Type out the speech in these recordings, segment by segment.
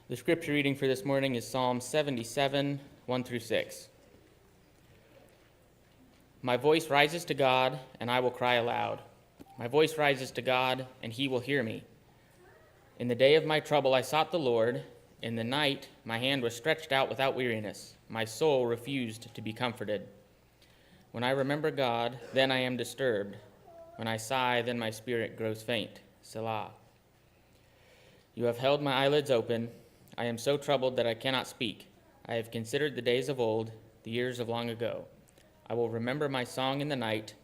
The scripture reading for this morning is Psalm 77, 1 through 6. My voice rises to God, and I will cry aloud. My voice rises to God, and he will hear me. In the day of my trouble I sought the Lord. In the night my hand was stretched out without weariness. My soul refused to be comforted. When I remember God, then I am disturbed. When I sigh, then my spirit grows faint. Selah. You have held my eyelids open. I am so troubled that I cannot speak. I have considered the days of old, the years of long ago. I will remember my song in the night.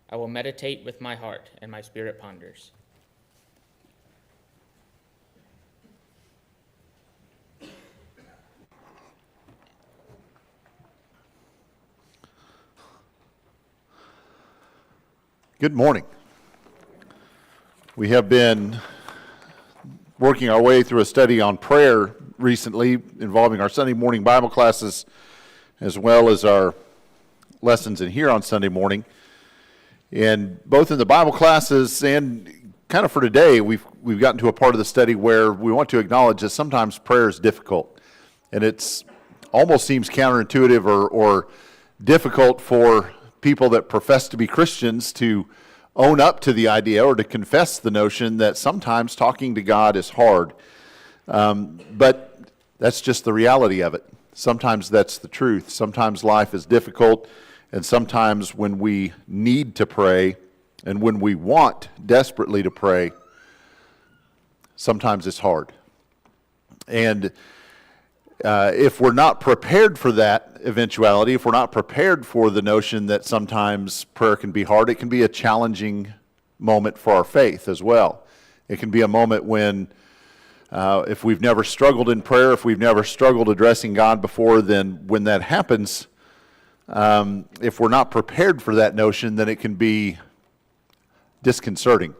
I will meditate with my heart, and my spirit ponders. Good morning. We have been working our way through a study on prayer recently involving our Sunday morning Bible classes as well as our lessons in here on Sunday morning. And both in the Bible classes and kind of for today, we've gotten to a part of the study where we want to acknowledge that sometimes prayer is difficult. And it's almost seems counterintuitive or difficult for people that profess to be Christians to own up to the idea or to confess the notion that sometimes talking to God is hard. But that's just the reality of it. Sometimes that's the truth. Sometimes life is difficult, and sometimes when we need to pray and when we want desperately to pray, sometimes it's hard. And if we're not prepared for that eventuality, if we're not prepared for the notion that sometimes prayer can be hard, it can be a challenging moment for our faith as well. It can be a moment when, if we've never struggled in prayer, if we've never struggled addressing God before, then when that happens, if we're not prepared for that notion, then it can be disconcerting.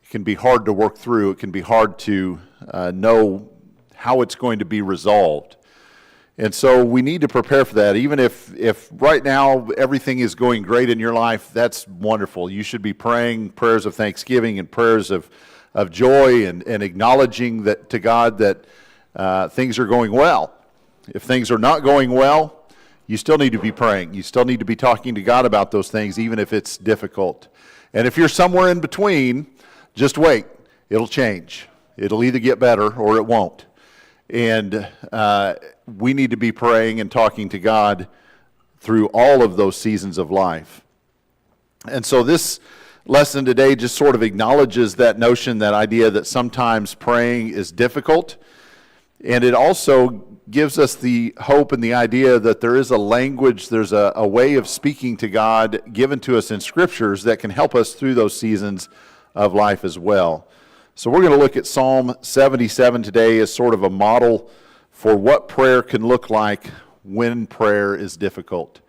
It can be hard to work through. It can be hard to know how it's going to be resolved. And so we need to prepare for that. Even if right now everything is going great in your life, that's wonderful. You should be praying prayers of thanksgiving and prayers of joy and acknowledging that to God that things are going well. If things are not going well, you still need to be praying. You still need to be talking to God about those things, even if it's difficult. And if you're somewhere in between, just wait. It'll change. It'll either get better or it won't. And we need to be praying and talking to God through all of those seasons of life. And so this lesson today just sort of acknowledges that notion, that idea that sometimes praying is difficult. And it also gives us the hope and the idea that there is a language, there's a way of speaking to God given to us in scriptures that can help us through those seasons of life as well. So we're going to look at Psalm 77 today as sort of a model for what prayer can look like when prayer is difficult.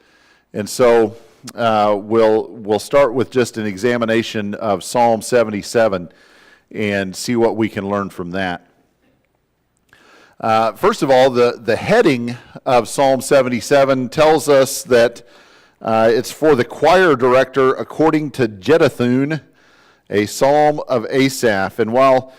And so we'll start with just an examination of Psalm 77 and see what we can learn from that. First of all, the heading of Psalm 77 tells us that it's for the choir director according to Jeduthun, a psalm of Asaph. And while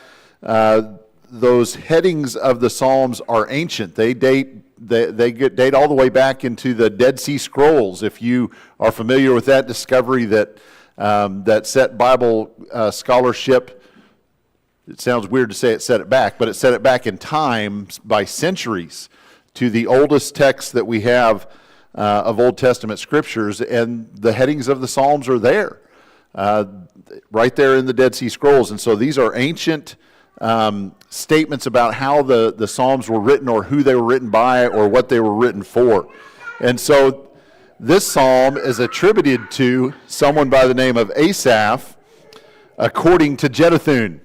those headings of the psalms are ancient, they date all the way back into the Dead Sea Scrolls. If you are familiar with that discovery that set Bible scholarship, it sounds weird to say it set it back, but it set it back in time by centuries to the oldest text that we have of Old Testament scriptures, and the headings of the psalms are there. Right there in the Dead Sea Scrolls. And so these are ancient statements about how the Psalms were written or who they were written by or what they were written for. And so this psalm is attributed to someone by the name of Asaph according to Jeduthun.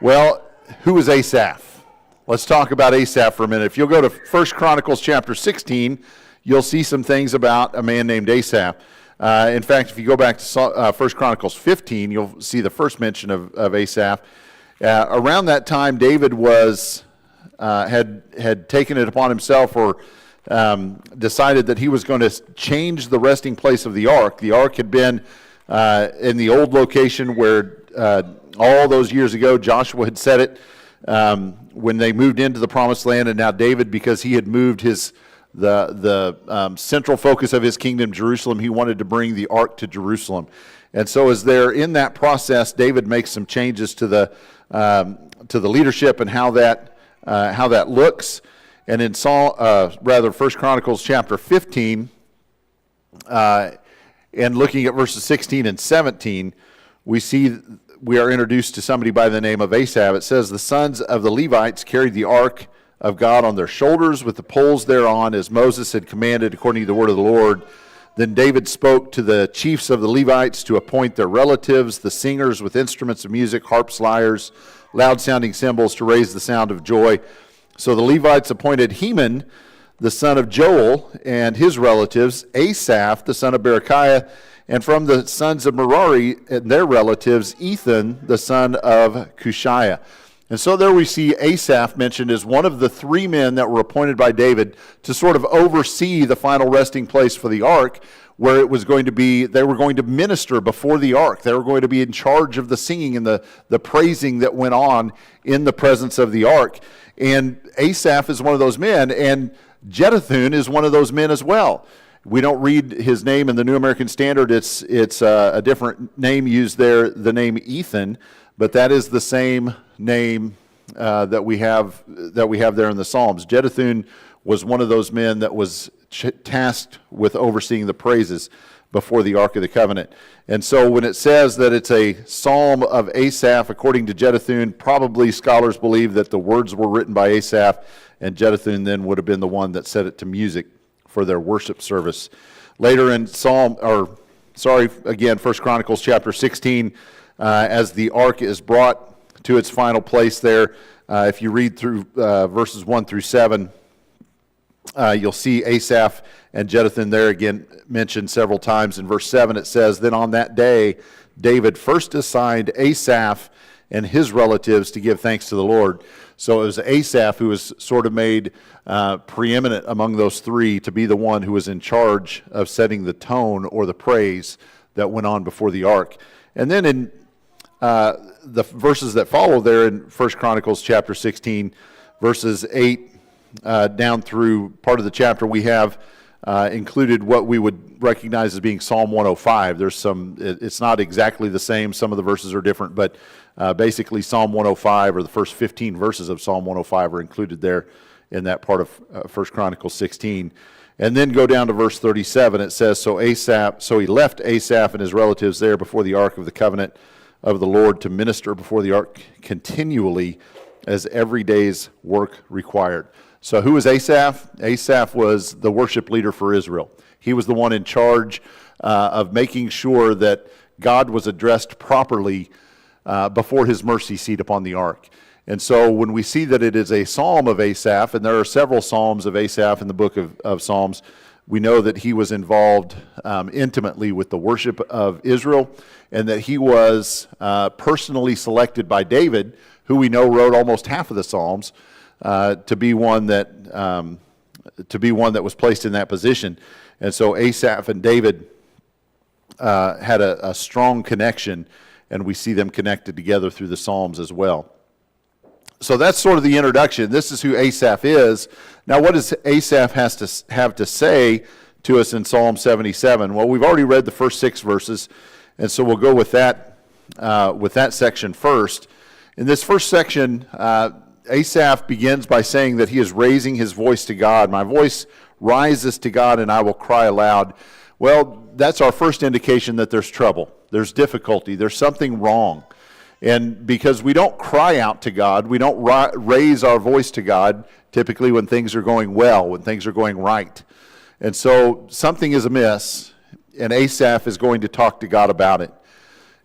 Well, who is Asaph? Let's talk about Asaph for a minute. If you'll go to 1 Chronicles chapter 16, you'll see some things about a man named Asaph. In fact, if you go back to 1 Chronicles 15, you'll see the first mention of Asaph. Around that time, David had taken it upon himself or decided that he was going to change the resting place of the ark. The ark had been in the old location where all those years ago Joshua had set it. when they moved into the promised land, and now David, because he had moved the central focus of his kingdom, Jerusalem, he wanted to bring the ark to Jerusalem. And so as they're in that process, David makes some changes to the leadership and how that looks. And in 1 Chronicles chapter 15, and looking at verses 16 and 17, we are introduced to somebody by the name of Asaph. It says, the sons of the Levites carried the ark of God on their shoulders with the poles thereon, as Moses had commanded according to the word of the Lord. Then David spoke to the chiefs of the Levites to appoint their relatives, the singers with instruments of music, harps, lyres, loud-sounding cymbals, to raise the sound of joy. So the Levites appointed Heman, the son of Joel, and his relatives, Asaph, the son of Berechiah, and from the sons of Merari and their relatives, Ethan, the son of Cushiah. And so there we see Asaph mentioned as one of the three men that were appointed by David to sort of oversee the final resting place for the ark, where it was going to be, they were going to minister before the ark. They were going to be in charge of the singing and the praising that went on in the presence of the ark. And Asaph is one of those men, and Jeduthun is one of those men as well. We don't read his name in the New American Standard. It's a different name used there, the name Ethan, but that is the same name that we have there in the Psalms. Jeduthun was one of those men that was tasked with overseeing the praises before the Ark of the Covenant. And so when it says that it's a psalm of Asaph, according to Jeduthun, probably scholars believe that the words were written by Asaph, and Jeduthun then would have been the one that set it to music for their worship service. Later in 1 Chronicles chapter 16, as the ark is brought to its final place there, if you read through verses 1 through 7, you'll see Asaph and Jeduthun there again mentioned several times. In verse 7 it says, then on that day David first assigned Asaph and his relatives to give thanks to the Lord. So it was Asaph who was sort of made preeminent among those three to be the one who was in charge of setting the tone or the praise that went on before the ark. And then in the verses that follow there in 1 Chronicles chapter 16, verses 8 down through part of the chapter, we have included what we would recognize as being Psalm 105. It's not exactly the same. Some of the verses are different, but basically Psalm 105, or the first 15 verses of Psalm 105, are included there in that part of 1 Chronicles 16. And then go down to verse 37. It says, so he left Asaph and his relatives there before the ark of the covenant of the Lord to minister before the ark continually as every day's work required. So who was Asaph? Asaph was the worship leader for Israel. He was the one in charge of making sure that God was addressed properly before his mercy seat upon the ark. And so when we see that it is a psalm of Asaph, and there are several psalms of Asaph in the book of Psalms, we know that he was involved intimately with the worship of Israel, and that he was personally selected by David, who we know wrote almost half of the Psalms, to be one that was placed in that position. And so Asaph and David had a strong connection, and we see them connected together through the Psalms as well. So that's sort of the introduction. This is who Asaph is. Now, what does Asaph have to say to us in Psalm 77? Well, we've already read the first 6 verses, and so we'll go with that section first. In this first section, Asaph begins by saying that he is raising his voice to God. My voice rises to God, and I will cry aloud. Well, that's our first indication that there's trouble. There's difficulty. There's something wrong. And because we don't cry out to God, we don't raise our voice to God typically when things are going well, when things are going right. And so something is amiss, and Asaph is going to talk to God about it.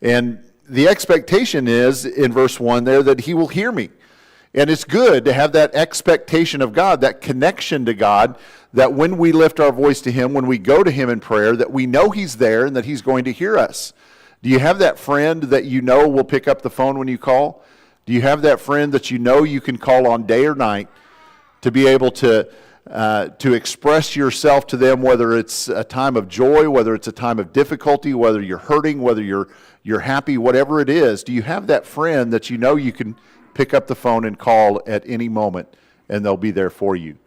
And the expectation is, in verse 1 there, that he will hear me. And it's good to have that expectation of God, that connection to God, that when we lift our voice to him, when we go to him in prayer, that we know he's there and that he's going to hear us. Do you have that friend that you know will pick up the phone when you call? Do you have that friend that you know you can call on day or night to be able to express yourself to them, whether it's a time of joy, whether it's a time of difficulty, whether you're hurting, whether you're happy, whatever it is? Do you have that friend that you know you can pick up the phone and call at any moment, and they'll be there for you.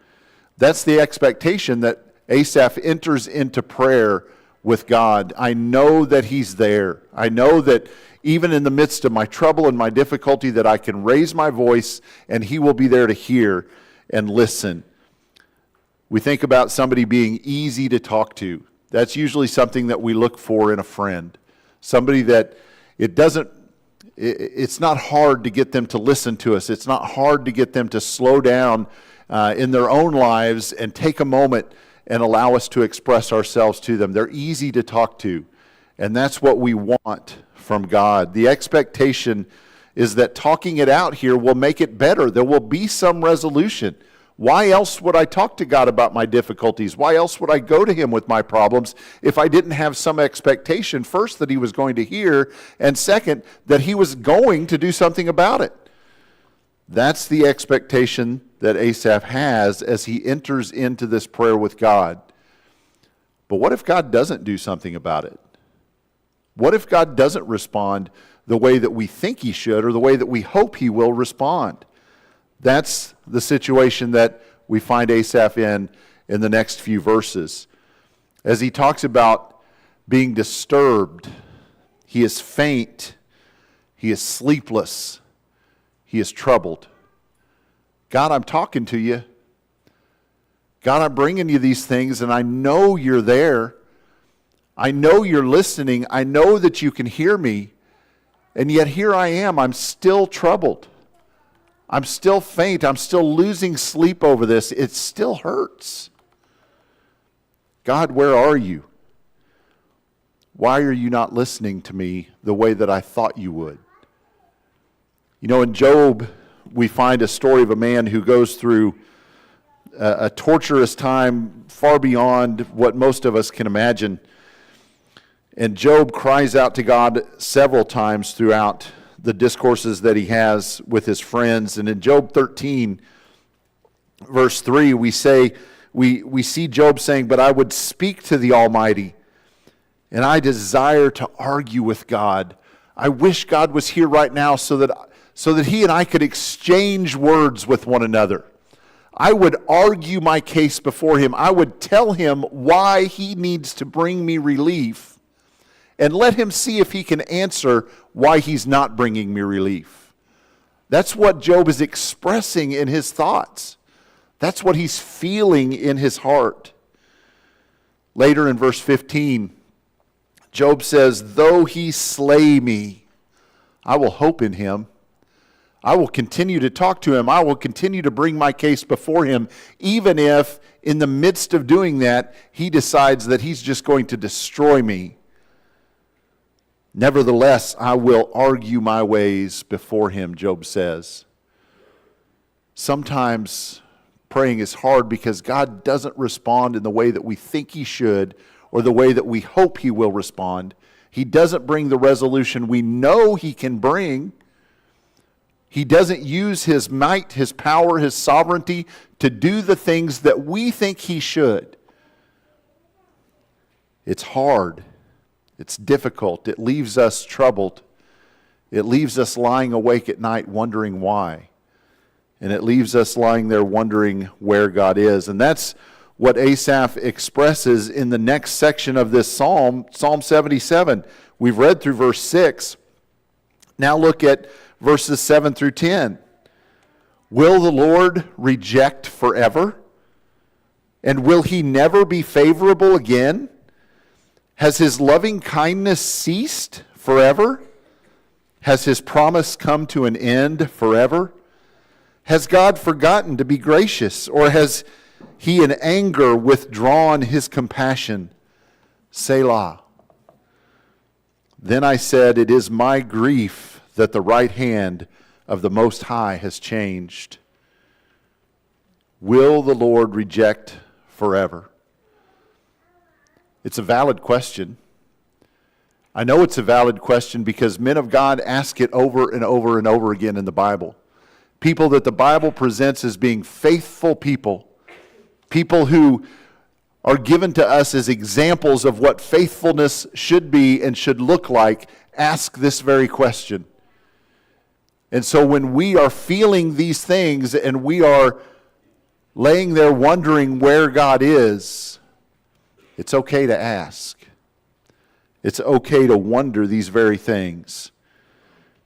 That's the expectation that Asaph enters into prayer with God. I know that he's there. I know that even in the midst of my trouble and my difficulty, that I can raise my voice and he will be there to hear and listen. We think about somebody being easy to talk to. That's usually something that we look for in a friend. Somebody that it's not hard to get them to listen to us. It's not hard to get them to slow down in their own lives and take a moment and allow us to express ourselves to them. They're easy to talk to, and that's what we want from God. The expectation is that talking it out here will make it better. There will be some resolution. Why else would I talk to God about my difficulties? Why else would I go to him with my problems if I didn't have some expectation, first, that he was going to hear, and second, that he was going to do something about it? That's the expectation that Asaph has as he enters into this prayer with God. But what if God doesn't do something about it? What if God doesn't respond the way that we think he should or the way that we hope he will respond? That's the situation that we find Asaph in the next few verses. As he talks about being disturbed, he is faint, he is sleepless, he is troubled. God, I'm talking to you. God, I'm bringing you these things, and I know you're there. I know you're listening. I know that you can hear me. And yet here I am. I'm still troubled. I'm still faint. I'm still losing sleep over this. It still hurts. God, where are you? Why are you not listening to me the way that I thought you would? You know, in Job, we find a story of a man who goes through a torturous time far beyond what most of us can imagine. And Job cries out to God several times throughout the discourses that he has with his friends. And in Job 13, verse 3, we see Job saying, "But I would speak to the Almighty, and I desire to argue with God. I wish God was here right now so that he and I could exchange words with one another. I would argue my case before him. I would tell him why he needs to bring me relief, and let him see if he can answer why he's not bringing me relief." That's what Job is expressing in his thoughts. That's what he's feeling in his heart. Later in verse 15, Job says, "Though he slay me, I will hope in him. I will continue to talk to him. I will continue to bring my case before him, even if in the midst of doing that, he decides that he's just going to destroy me. Nevertheless, I will argue my ways before him," Job says. Sometimes praying is hard because God doesn't respond in the way that we think he should or the way that we hope he will respond. He doesn't bring the resolution we know he can bring. He doesn't use his might, his power, his sovereignty to do the things that we think he should. It's hard. It's difficult. It leaves us troubled. It leaves us lying awake at night wondering why. And it leaves us lying there wondering where God is. And that's what Asaph expresses in the next section of this psalm, Psalm 77. We've read through verse 6. Now look at verses 7 through 10. "Will the Lord reject forever? And will he never be favorable again? Has his loving kindness ceased forever? Has his promise come to an end forever? Has God forgotten to be gracious, or has he in anger withdrawn his compassion? Selah. Then I said, it is my grief that the right hand of the Most High has changed. Will the Lord reject forever?" It's a valid question. I know it's a valid question because men of God ask it over and over and over again in the Bible. People that the Bible presents as being faithful people. People who are given to us as examples of what faithfulness should be and should look like, ask this very question. And so when we are feeling these things and we are laying there wondering where God is, it's okay to ask. It's okay to wonder these very things.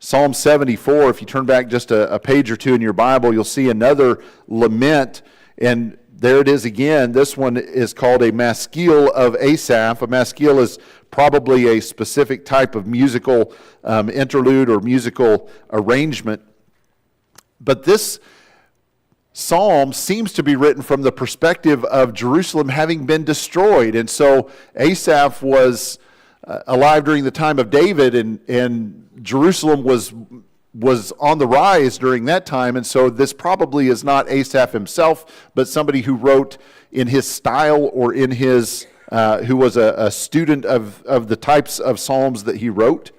Psalm 74, if you turn back just a page or two in your Bible, you'll see another lament, and there it is again. This one is called a Maskil of Asaph. A Maskil is probably a specific type of musical interlude or musical arrangement. But this psalm seems to be written from the perspective of Jerusalem having been destroyed. And so Asaph was alive during the time of David, and Jerusalem was on the rise during that time. And so this probably is not Asaph himself, but somebody who wrote in his style or in his, who was a student of the types of psalms that he wrote.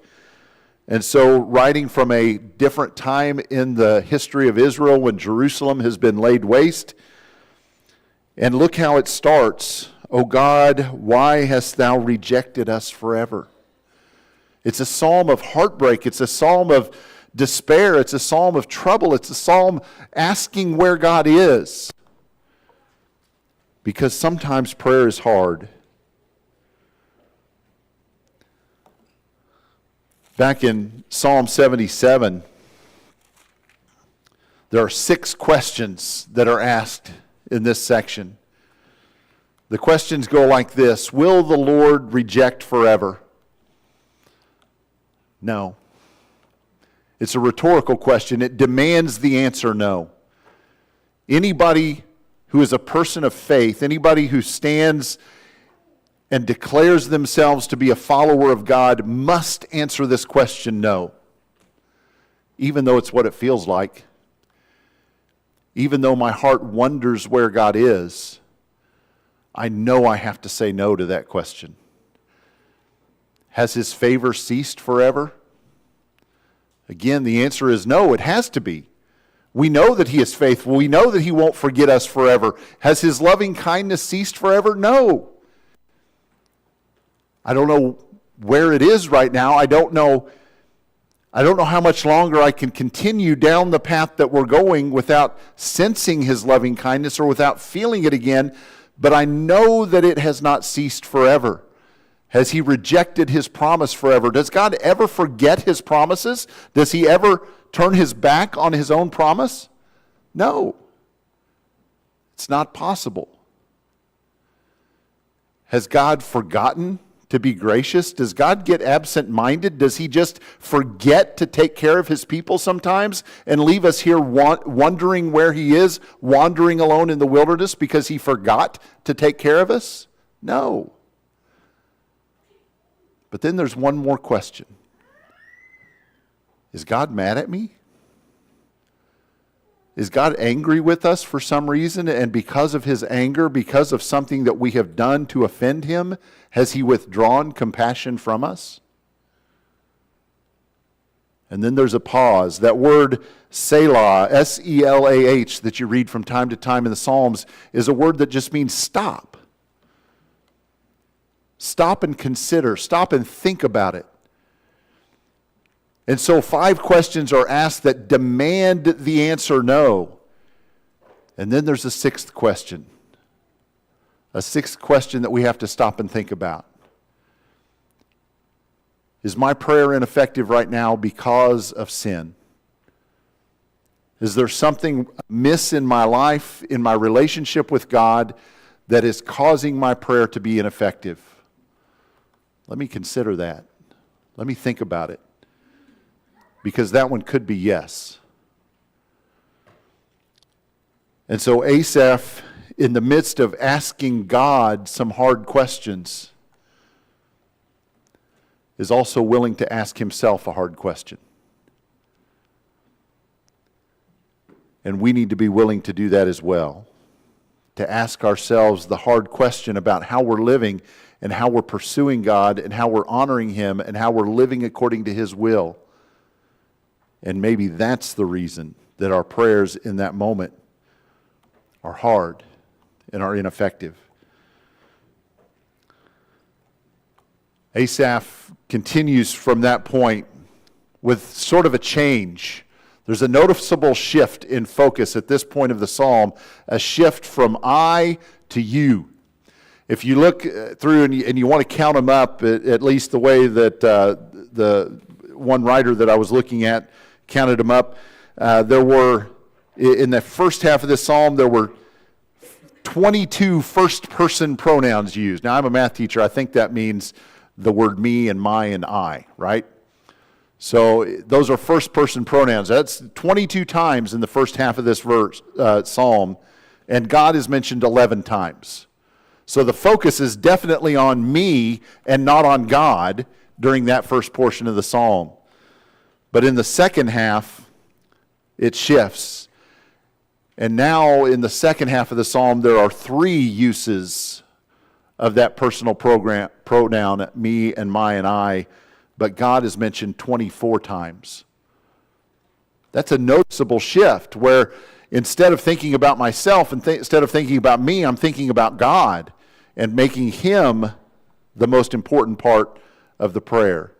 And so writing from a different time in the history of Israel when Jerusalem has been laid waste. And look how it starts. O God, why hast thou rejected us forever? It's a psalm of heartbreak. It's a psalm of despair. It's a psalm of trouble. It's a psalm asking where God is. Because sometimes prayer is hard. Back in Psalm 77, there are 6 questions that are asked in this section. The questions go like this: will the Lord reject forever? No. It's a rhetorical question. It demands the answer no. Anybody who is a person of faith, anybody who stands and declares themselves to be a follower of God must answer this question no. Even though it's what it feels like. Even though my heart wonders where God is, I know I have to say no to that question. Has His favor ceased forever? Again, the answer is no, it has to be. We know that He is faithful. We know that He won't forget us forever. Has His loving kindness ceased forever? No. I don't know where it is right now. I don't know how much longer I can continue down the path that we're going without sensing His loving kindness or without feeling it again, but I know that it has not ceased forever. Has He rejected His promise forever? Does God ever forget His promises? Does He ever turn His back on His own promise? No. It's not possible. Has God forgotten to be gracious? Does God get absent-minded? Does He just forget to take care of His people sometimes and leave us here wondering where He is, wandering alone in the wilderness because He forgot to take care of us? No. But then there's one more question. Is God mad at me? Is God angry with us for some reason? And because of His anger, because of something that we have done to offend Him, has He withdrawn compassion from us? And then there's a pause. That word Selah, S-E-L-A-H, that you read from time to time in the Psalms, is a word that just means stop. Stop and consider. Stop and think about it. And so 5 questions are asked that demand the answer no. And then there's a 6th question. A 6th question that we have to stop and think about. Is my prayer ineffective right now because of sin? Is there something amiss in my life, in my relationship with God, that is causing my prayer to be ineffective? Let me consider that. Let me think about it. Because that one could be yes. And so Asaph, in the midst of asking God some hard questions, is also willing to ask himself a hard question. And we need to be willing to do that as well. To ask ourselves the hard question about how we're living and how we're pursuing God and how we're honoring Him and how we're living according to His will. And maybe that's the reason that our prayers in that moment are hard and are ineffective. Asaph continues from that point with sort of a change. There's a noticeable shift in focus at this point of the psalm, a shift from I to you. If you look through and you want to count them up, at least the way that the one writer that I was looking at counted them up, there were, in the first half of this psalm, there were 22 first-person pronouns used. Now, I'm a math teacher. I think that means the word me and my and I, right? So those are first-person pronouns. That's 22 times in the first half of this psalm, and God is mentioned 11 times. So the focus is definitely on me and not on God during that first portion of the psalm. But in the second half, it shifts. And now in the second half of the psalm, there are 3 uses of that personal pronoun, me and my and I, but God is mentioned 24 times. That's a noticeable shift where instead of thinking about myself and instead of thinking about me, I'm thinking about God and making Him the most important part of the prayer.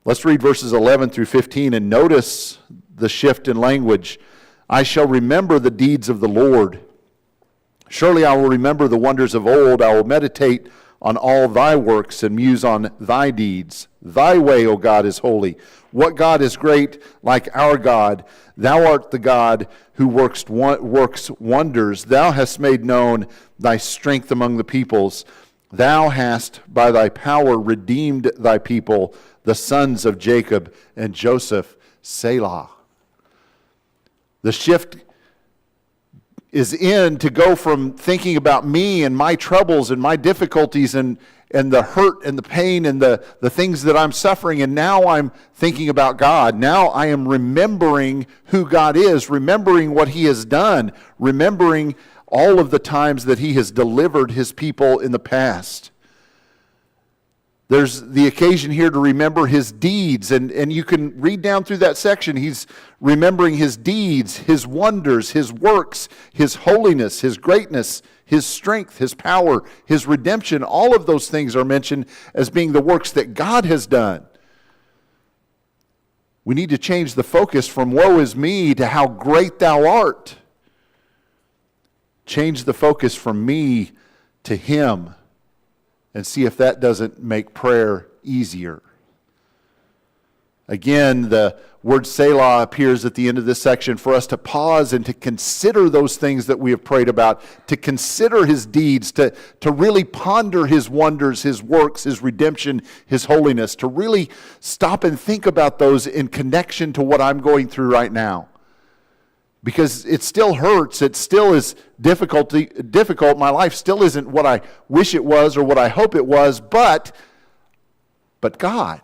Let's read verses 11 through 15 and notice the shift in language. I shall remember the deeds of the Lord. Surely I will remember the wonders of old. I will meditate on all thy works and muse on thy deeds. Thy way, O God, is holy. What God is great like our God? Thou art the God who works wonders. Thou hast made known thy strength among the peoples. Thou hast by thy power redeemed thy people, the sons of Jacob and Joseph. Selah. The shift is in to go from thinking about me and my troubles and my difficulties and the hurt and the pain and the things that I'm suffering, and now I'm thinking about God. Now I am remembering who God is, remembering what He has done, remembering all of the times that He has delivered His people in the past. There's the occasion here to remember His deeds, and you can read down through that section. He's remembering His deeds, His wonders, His works, His holiness, His greatness, His strength, His power, His redemption. All of those things are mentioned as being the works that God has done. We need to change the focus from woe is me to how great thou art. Change the focus from me to Him. And see if that doesn't make prayer easier. Again, the word Selah appears at the end of this section for us to pause and to consider those things that we have prayed about, to consider His deeds, to really ponder His wonders, His works, His redemption, His holiness, to really stop and think about those in connection to what I'm going through right now. Because it still hurts, it still is difficult. My life still isn't what I wish it was or what I hope it was, but God.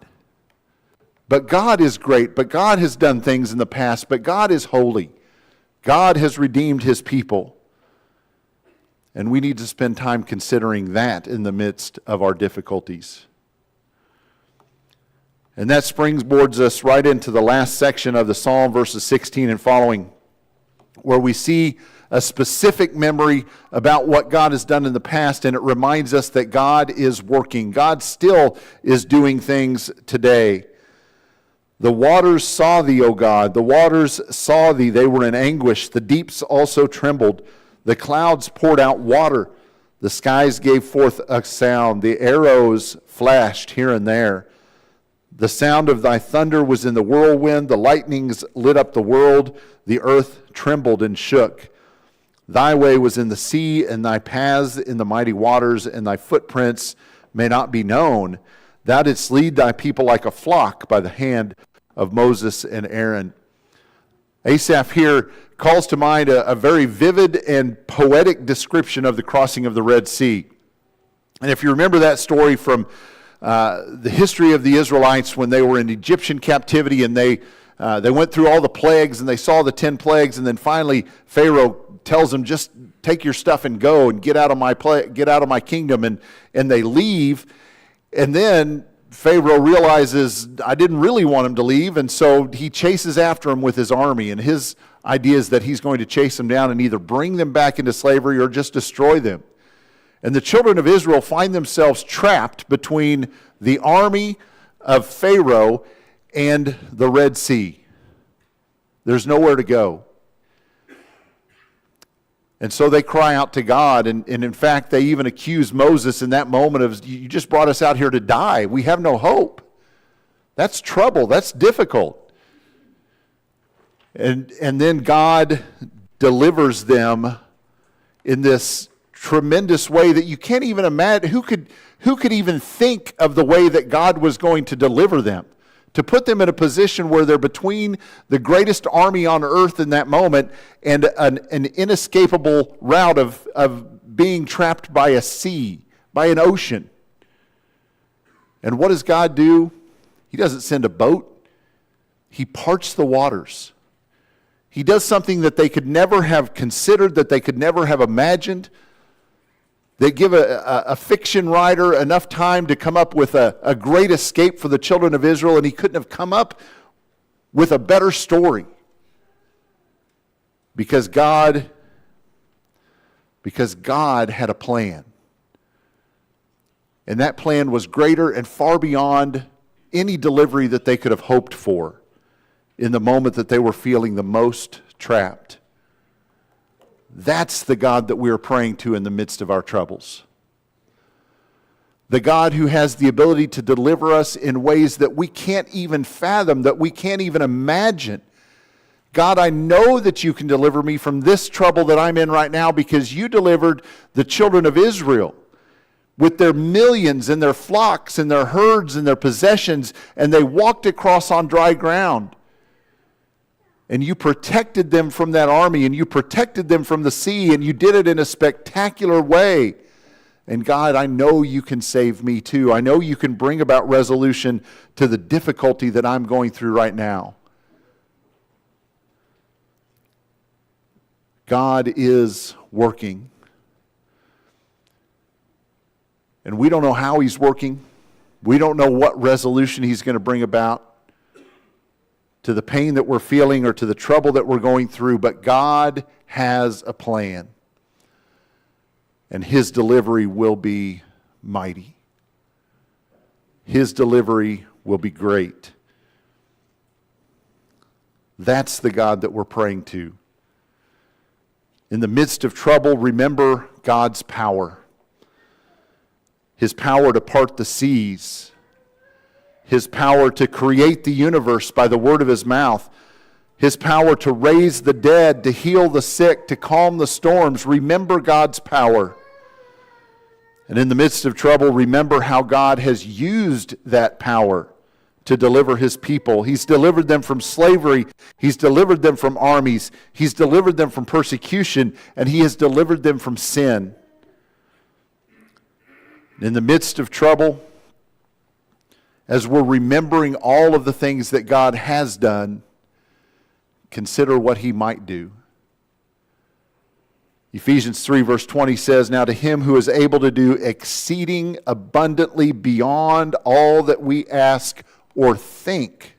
But God is great, but God has done things in the past, but God is holy. God has redeemed His people. And we need to spend time considering that in the midst of our difficulties. And that springboards us right into the last section of the Psalm, verses 16 and following, where we see a specific memory about what God has done in the past, and it reminds us that God is working. God still is doing things today. The waters saw thee, O God. The waters saw thee. They were in anguish. The deeps also trembled. The clouds poured out water. The skies gave forth a sound. The arrows flashed here and there. The sound of thy thunder was in the whirlwind. The lightnings lit up the world. The earth trembled and shook. Thy way was in the sea, and thy paths in the mighty waters, and thy footprints may not be known. Thou didst lead thy people like a flock by the hand of Moses and Aaron. Asaph here calls to mind a very vivid and poetic description of the crossing of the Red Sea. And if you remember that story from the history of the Israelites when they were in Egyptian captivity, and they went through all the plagues and they saw the 10 plagues, and then finally Pharaoh tells them, just take your stuff and go and get out of my kingdom, and they leave. And then Pharaoh realizes, I didn't really want him to leave, and so he chases after him with his army, and his idea is that he's going to chase them down and either bring them back into slavery or just destroy them. And the children of Israel find themselves trapped between the army of Pharaoh and the Red Sea. There's nowhere to go. And so they cry out to God, and in fact, they even accuse Moses in that moment of, you just brought us out here to die. We have no hope. That's trouble. That's difficult. And then God delivers them in this tremendous way that you can't even imagine. Who could even think of the way that God was going to deliver them? To put them in a position where they're between the greatest army on earth in that moment and an inescapable route of being trapped by a sea, by an ocean. And what does God do? He doesn't send a boat. He parts the waters. He does something that they could never have considered, that they could never have imagined. They give a fiction writer enough time to come up with a great escape for the children of Israel, and he couldn't have come up with a better story. Because God had a plan. And that plan was greater and far beyond any delivery that they could have hoped for in the moment that they were feeling the most trapped. That's the God that we are praying to in the midst of our troubles. The God who has the ability to deliver us in ways that we can't even fathom, that we can't even imagine. God, I know that you can deliver me from this trouble that I'm in right now because you delivered the children of Israel with their millions and their flocks and their herds and their possessions, and they walked across on dry ground. And you protected them from that army, and you protected them from the sea, and you did it in a spectacular way. And God, I know you can save me too. I know you can bring about resolution to the difficulty that I'm going through right now. God is working. And we don't know how he's working. We don't know what resolution he's going to bring about to the pain that we're feeling or to the trouble that we're going through, but God has a plan. And his delivery will be mighty. His delivery will be great. That's the God that we're praying to. In the midst of trouble, remember God's power. His power to part the seas. His power to create the universe by the word of his mouth. His power to raise the dead, to heal the sick, to calm the storms. Remember God's power. And in the midst of trouble, remember how God has used that power to deliver his people. He's delivered them from slavery. He's delivered them from armies. He's delivered them from persecution. And he has delivered them from sin. In the midst of trouble, as we're remembering all of the things that God has done, consider what he might do. Ephesians 3 verse 20 says, "Now to him who is able to do exceeding abundantly beyond all that we ask or think,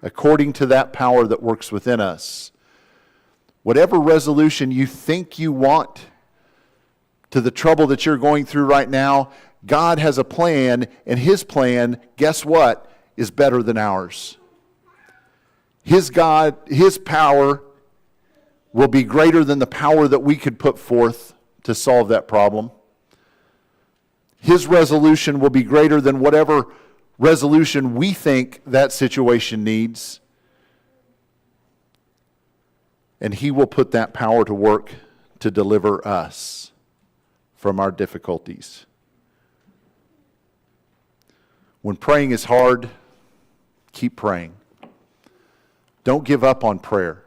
according to that power that works within us." Whatever resolution you think you want to the trouble that you're going through right now, God has a plan, and his plan, guess what, is better than ours. His power will be greater than the power that we could put forth to solve that problem. His resolution will be greater than whatever resolution we think that situation needs. And he will put that power to work to deliver us from our difficulties. When praying is hard, keep praying. Don't give up on prayer.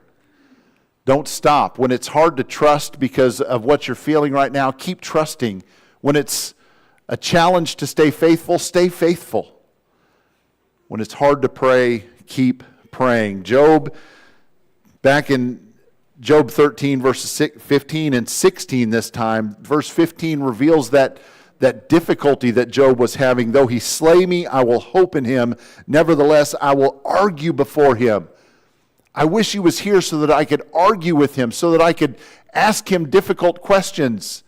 Don't stop. When it's hard to trust because of what you're feeling right now, keep trusting. When it's a challenge to stay faithful, stay faithful. When it's hard to pray, keep praying. Job, back in Job 13, verses 15 and 16 this time, verse 15 reveals that difficulty that Job was having. "Though he slay me, I will hope in him. Nevertheless, I will argue before him." I wish he was here so that I could argue with him, so that I could ask him difficult questions.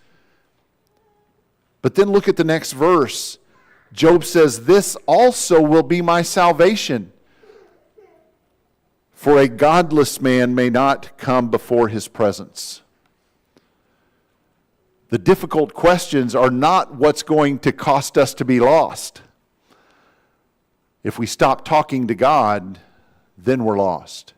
But then look at the next verse. Job says, "This also will be my salvation. For a godless man may not come before his presence. The difficult questions are not what's going to cost us to be lost. If we stop talking to God, then we're lost.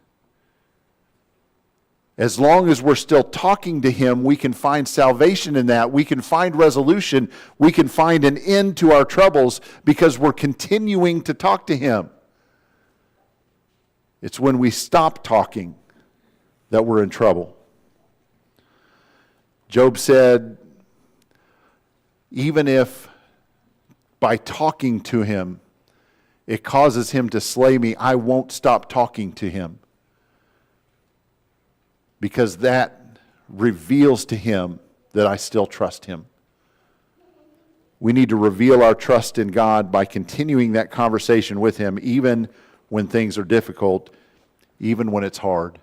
As long as we're still talking to Him, we can find salvation in that. We can find resolution. We can find an end to our troubles because we're continuing to talk to Him. It's when we stop talking that we're in trouble. Job said, even if by talking to Him it causes him to slay me, I won't stop talking to him. Because that reveals to him that I still trust him. We need to reveal our trust in God by continuing that conversation with him, even when things are difficult, even when it's hard.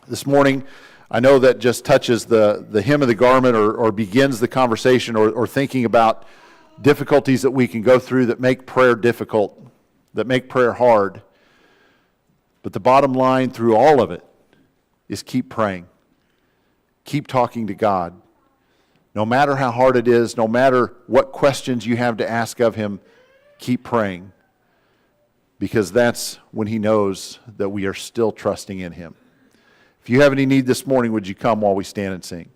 This morning, I know that just touches the hem of the garment or begins the conversation or thinking about difficulties that we can go through that make prayer difficult, that make prayer hard. But the bottom line through all of it is keep praying. Keep talking to God. No matter how hard it is, no matter what questions you have to ask of Him, keep praying. Because that's when He knows that we are still trusting in Him. If you have any need this morning, would you come while we stand and sing?